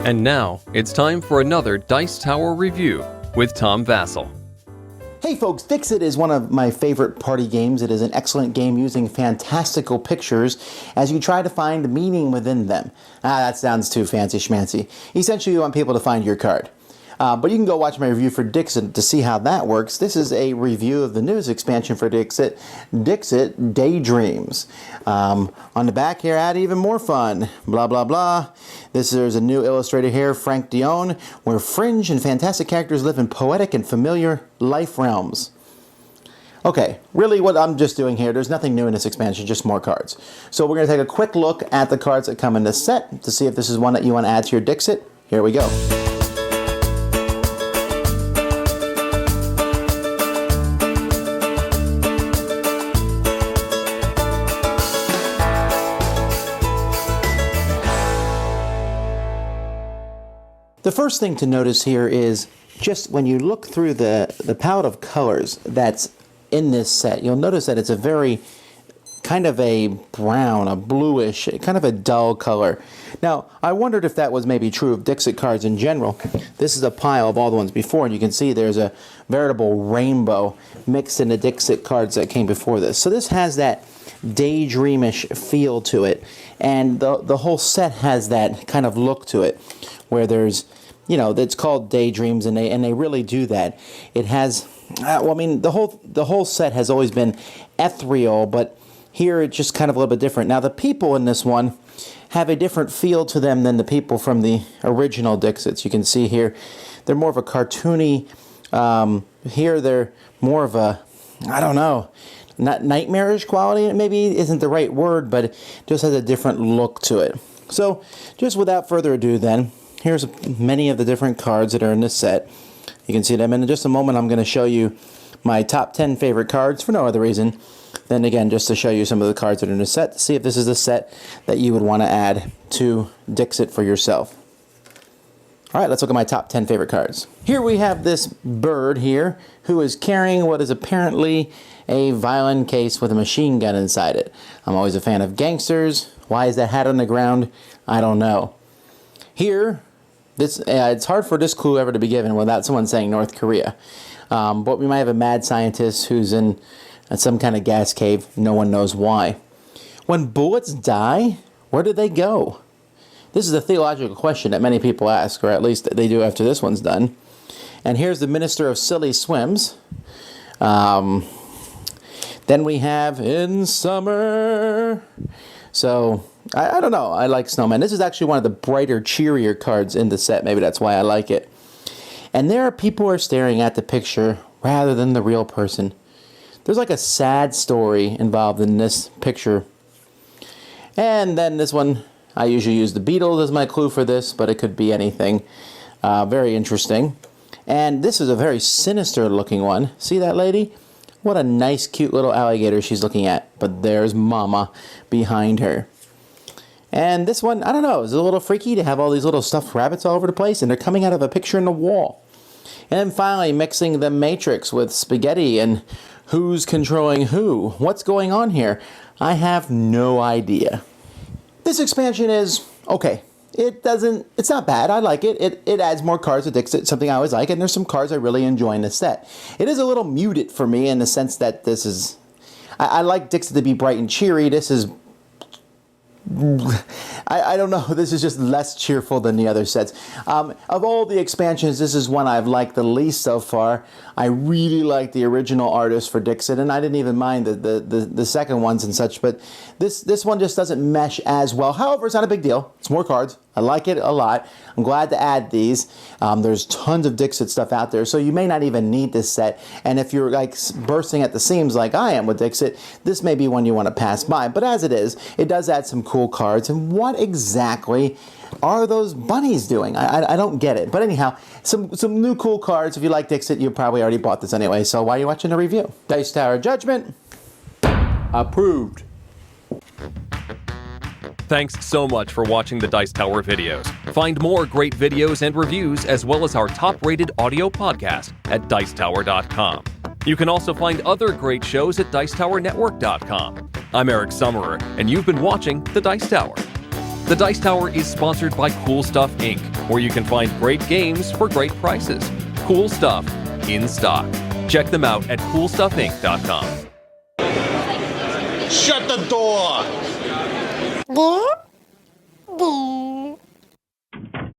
And now, it's time for another Dice Tower review with Tom Vasel. Hey folks, Dixit is one of my favorite party games. It is an excellent game using fantastical pictures as you try to find meaning within them. That sounds too fancy schmancy. Essentially, you want people to find your card. But you can go watch my review for Dixit to see how that works. This is a review of the newest expansion for Dixit, Dixit Daydreams. On the back here, add even more fun. Blah, blah, blah. There's a new illustrator here, Frank Dion, where fringe and fantastic characters live in poetic and familiar life realms. Okay, really what I'm just doing here, there's nothing new in this expansion, just more cards. So we're going to take a quick look at the cards that come in this set to see if this is one that you want to add to your Dixit. Here we go. The first thing to notice here is just when you look through the palette of colors that's in this set, you'll notice that it's a very kind of a brown, a bluish, kind of a dull color. Now, I wondered if that was maybe true of Dixit cards in general. This is a pile of all the ones before, and you can see there's a veritable rainbow mixed in the Dixit cards that came before this. So this has that daydreamish feel to it, and the whole set has that kind of look to it, where there's, you know, it's called Daydreams, and they really do that. It has, well, I mean, the whole set has always been ethereal, but here it's just kind of a little bit different. Now, the people in this one have a different feel to them than the people from the original Dixits. You can see here, they're more of a cartoony, here they're more of a, I don't know, not nightmarish quality, maybe isn't the right word, but it just has a different look to it. So, just without further ado then, here's many of the different cards that are in this set. You can see them, and in just a moment I'm going to show you my top 10 favorite cards for no other reason than, again, just to show you some of the cards that are in the set, to see if this is a set that you would want to add to Dixit for yourself. Alright, let's look at my top 10 favorite cards. Here we have this bird here who is carrying what is apparently a violin case with a machine gun inside it. I'm always a fan of gangsters. Why is that hat on the ground? I don't know. Here, it's hard for this clue ever to be given without someone saying North Korea. But we might have a mad scientist who's in some kind of gas cave. No one knows why. When bullets die, where do they go? This is a theological question that many people ask, or at least they do after this one's done. And here's the Minister of Silly Swims. Then we have In Summer. So, I don't know. I like Snowman. This is actually one of the brighter, cheerier cards in the set. Maybe that's why I like it. And there are people who are staring at the picture rather than the real person. There's like a sad story involved in this picture. And then this one, I usually use the Beatles as my clue for this, but it could be anything. Very interesting. And this is a very sinister looking one. See that lady? What a nice, cute little alligator she's looking at. But there's Mama behind her. And this one, I don't know, is a little freaky to have all these little stuffed rabbits all over the place, and they're coming out of a picture in the wall. And then finally, mixing the Matrix with spaghetti and who's controlling who. What's going on here? I have no idea. This expansion is okay. It's not bad. I like it. It adds more cards to Dixit, something I always like, and there's some cards I really enjoy in this set. It is a little muted for me in the sense that this is, I like Dixit to be bright and cheery. This is, I don't know, this is just less cheerful than the other sets. Of all the expansions, this is one I've liked the least so far. I really like the original artist for Dixit, and I didn't even mind the second ones and such, but this one just doesn't mesh as well. However, it's not a big deal. It's more cards. I like it a lot. I'm glad to add these. There's tons of Dixit stuff out there, so you may not even need this set. And if you're like bursting at the seams like I am with Dixit, this may be one you want to pass by. But as it is, it does add some cool cards. And what exactly are those bunnies doing? I don't get it. But anyhow, some new cool cards. If you like Dixit, you probably already bought this anyway. So why are you watching the review? Dice Tower Judgment. Approved. Thanks so much for watching the Dice Tower videos. Find more great videos and reviews, as well as our top-rated audio podcast at Dicetower.com. You can also find other great shows at DicetowerNetwork.com. I'm Eric Summerer, and you've been watching The Dice Tower. The Dice Tower is sponsored by Cool Stuff Inc., where you can find great games for great prices. Cool Stuff, in stock. Check them out at coolstuffinc.com. Shut the door!